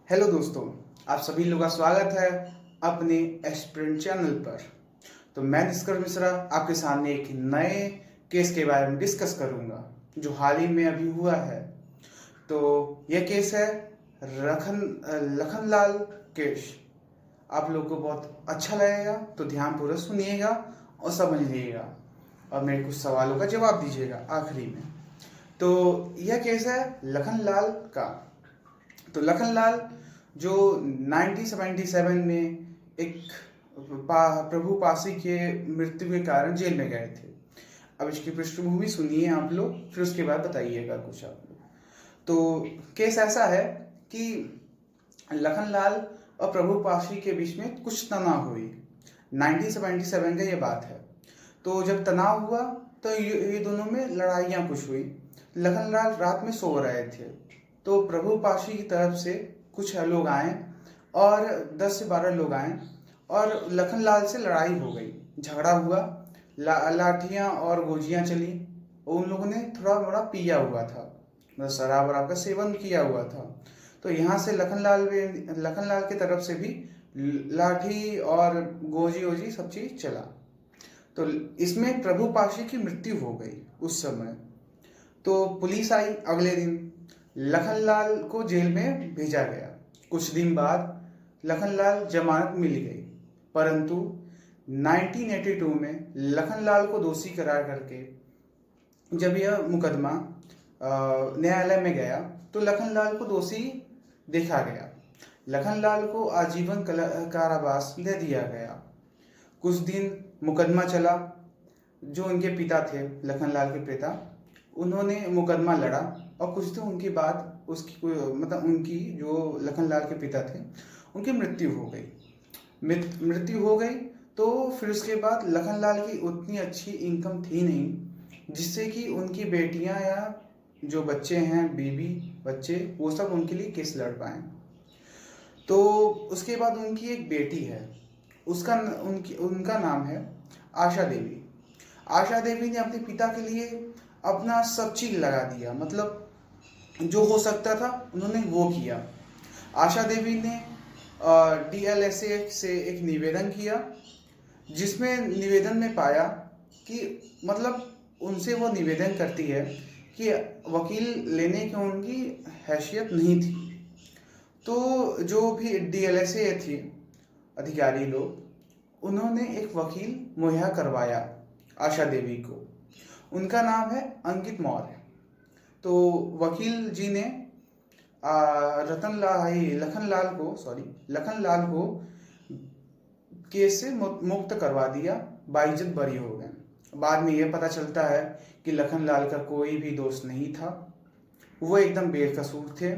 Hello दोस्तों, आप सभी लोग का स्वागत है अपने एस्पिरेंट चैनल पर। तो मैं निष्कर्ष मिश्रा आपके सामने एक नए केस के बारे में डिस्कस करूंगा जो हाल ही में अभी हुआ है। तो यह केस है लखनलाल केस। आप लोग को बहुत अच्छा लगेगा तो ध्यानपूर्वक सुनिएगा और समझ लीजिएगा और मेरे कुछ सवालों का जवाब दीजिएगा आखिरी में। तो यह केस है लखनलाल का। तो लखनलाल जो 1977 में एक प्रभु पासी के मृत्यु के कारण जेल में गए थे। अब इसकी पृष्ठभूमि सुनिए आप लोग, फिर उसके बाद बताइएगा कुछ आप लोग। तो केस ऐसा है कि लखनलाल और प्रभु पासी के बीच में कुछ तनाव हुई। 1977 का ये बात है। तो जब तनाव हुआ तो ये दोनों में लड़ाइयाँ कुछ हुई। लखनलाल रात में सो रहे थे तो प्रभु पाशी की तरफ से कुछ लोग आए और 10 से 12 लोग आए और लखनलाल से लड़ाई हो गई, झगड़ा हुआ, लाठियाँ और गोजियाँ चली। उन लोगों ने थोड़ा बड़ा पिया हुआ था, मतलब शराब वराब का सेवन किया हुआ था। तो यहाँ से लखनलाल की तरफ से भी लाठी और गोजी वोजी सब चीज़ चला। तो इसमें प्रभु पाशी की मृत्यु हो गई उस समय। तो पुलिस आई अगले दिन, लखनलाल को जेल में भेजा गया। कुछ दिन बाद लखनलाल जमानत मिल गई, परंतु 1982 में लखनलाल को दोषी करार करके जब यह मुकदमा न्यायालय में गया तो लखनलाल को दोषी देखा गया। लखनलाल को आजीवन कारावास दे दिया गया। कुछ दिन मुकदमा चला। जो उनके पिता थे, लखनलाल के पिता, उन्होंने मुकदमा लड़ा और कुछ दिन उनके बाद उनकी जो लखनलाल के पिता थे उनकी मृत्यु हो गई। मृत्यु हो गई तो फिर उसके बाद लखनलाल की उतनी अच्छी इनकम थी नहीं जिससे कि उनकी बेटियां या जो बच्चे हैं, बीबी बच्चे, वो सब उनके लिए केस लड़ पाए। तो उसके बाद उनकी एक बेटी है, उनका नाम है आशा देवी। आशा देवी ने अपने पिता के लिए अपना सब चीज लगा दिया, मतलब जो हो सकता था उन्होंने वो किया। आशा देवी ने DLSA से एक निवेदन किया जिसमें निवेदन में पाया कि मतलब उनसे वो निवेदन करती है कि वकील लेने की उनकी हैसियत नहीं थी। तो जो भी DLSA थी, अधिकारी लोग, उन्होंने एक वकील मुहैया करवाया आशा देवी को। उनका नाम है अंकित मौर्य। तो वकील जी ने लखनलाल को केस से मुक्त करवा दिया, बाइज्जत बरी हो गए। बाद में यह पता चलता है कि लखनलाल का कोई भी दोष नहीं था, वो एकदम बेकसूर थे।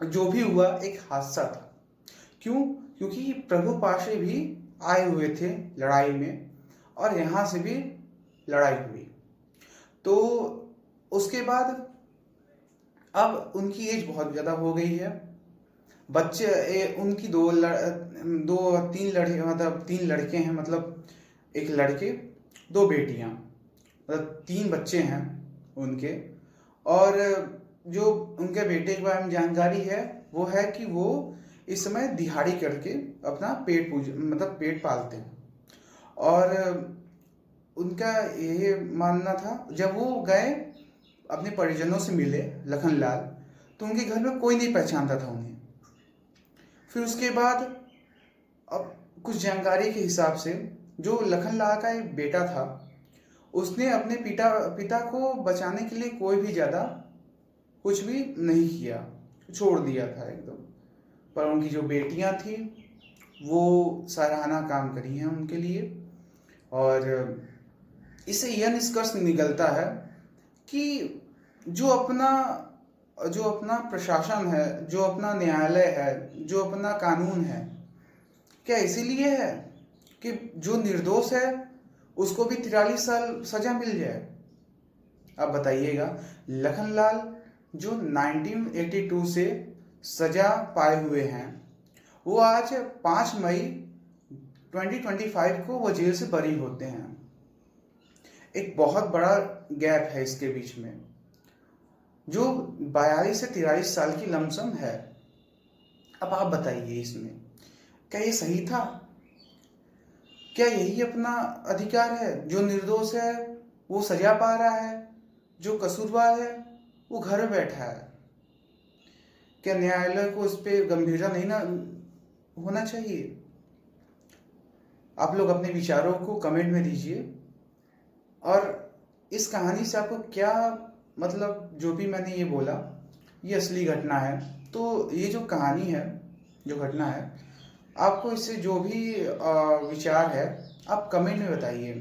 जो भी हुआ एक हादसा था। क्यों? क्योंकि प्रभु पाशे भी आए हुए थे लड़ाई में और यहाँ से भी लड़ाई हुई। तो उसके बाद अब उनकी एज बहुत ज़्यादा हो गई है। बच्चे उनकी तीन लड़के हैं, मतलब एक लड़के, 2 बेटियां, मतलब 3 बच्चे हैं उनके। और जो उनके बेटे के बारे में जानकारी है वो है कि वो इस समय दिहाड़ी करके अपना पेट पालते हैं। और उनका ये मानना था, जब वो गए अपने परिजनों से मिले लखनलाल, तो उनके घर में कोई नहीं पहचानता था उन्हें। फिर उसके बाद अब कुछ जानकारी के हिसाब से जो लखनलाल का एक बेटा था उसने अपने पिता को बचाने के लिए कोई भी ज़्यादा कुछ भी नहीं किया, छोड़ दिया था एकदम। पर उनकी जो बेटियां थी वो सराहना काम करी हैं उनके लिए। और इससे यह निष्कर्ष निकलता है कि जो अपना प्रशासन है, जो अपना न्यायालय है, जो अपना कानून है, क्या इसीलिए है कि जो निर्दोष है उसको भी 43 साल सजा मिल जाए? अब बताइएगा, लखनलाल जो 1982 से सजा पाए हुए हैं, वो आज 5 मई 2025 को वो जेल से बरी होते हैं। एक बहुत बड़ा गैप है इसके बीच में, जो 42 से 43 साल की लमसम है। अब आप बताइए, इसमें क्या ये सही था? क्या यही अपना अधिकार है? जो निर्दोष है वो सजा पा रहा है, जो कसूरवार है वो घर में बैठा है। क्या न्यायालय को इस पे गंभीरता नहीं ना होना चाहिए? आप लोग अपने विचारों को कमेंट में दीजिए। और इस कहानी से आपको क्या मतलब, जो भी मैंने ये बोला ये असली घटना है, तो ये जो कहानी है, जो घटना है, आपको इससे जो भी विचार है आप कमेंट में बताइए।